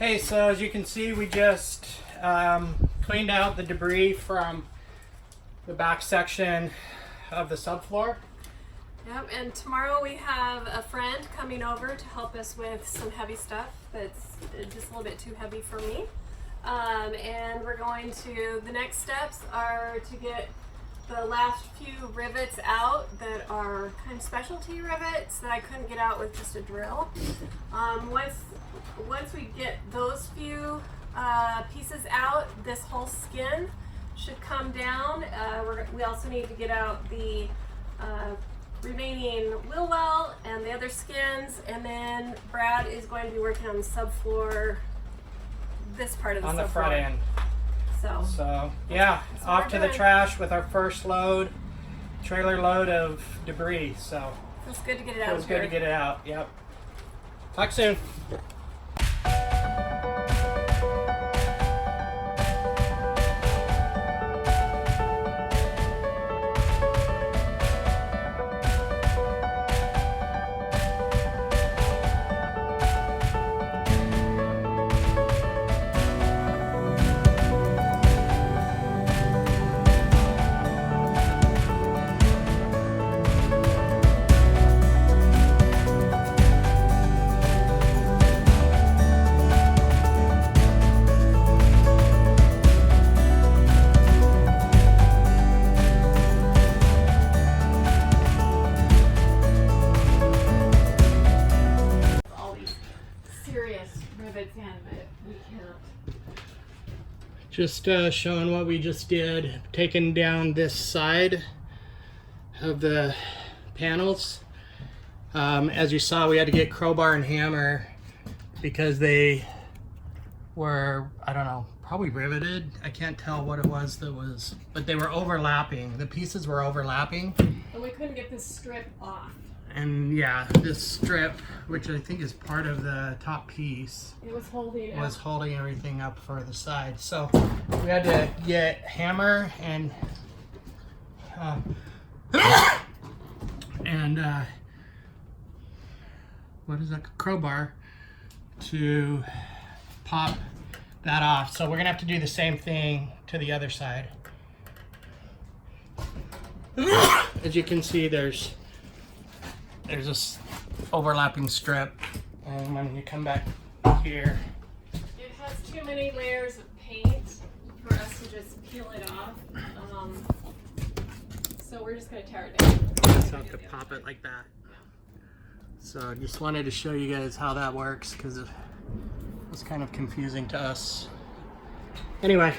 Okay, so as you can see, we just cleaned out the debris from the back section of the subfloor. Yep, and tomorrow we have a friend coming over to help us with some heavy stuff that's just a little bit too heavy for me. And we're going to, the next steps are to get the last few rivets out that are kind of specialty rivets that I couldn't get out with just a drill. Once we get those few pieces out, this whole skin should come down. We also need to get out the remaining wheel well and the other skins, and then Brad is going to be working on the subfloor, this part of the subfloor. On the front end. So yeah, off to the trash with our first load, trailer load of debris. So feels good to get it out. Feels good to get it out. Yep. Talk soon. Just showing what we just did, taking down this side of the panels. As you saw, we had to get crowbar and hammer because they were, I don't know, probably riveted. I can't tell what it was that was, but they were overlapping. The pieces were overlapping. And we couldn't get this strip off. And yeah, this strip, which I think is part of the top piece, it was holding everything up for the side. So we had to get hammer and what is that, crowbar, to pop that off. So we're gonna have to do the same thing to the other side. As you can see, there's this overlapping strip, and when you come back here, it has too many layers of paint for us to just peel it off. So we're just going to tear it down. Just have to pop it like that. Yeah. So I just wanted to show you guys how that works because it was kind of confusing to us. Anyway.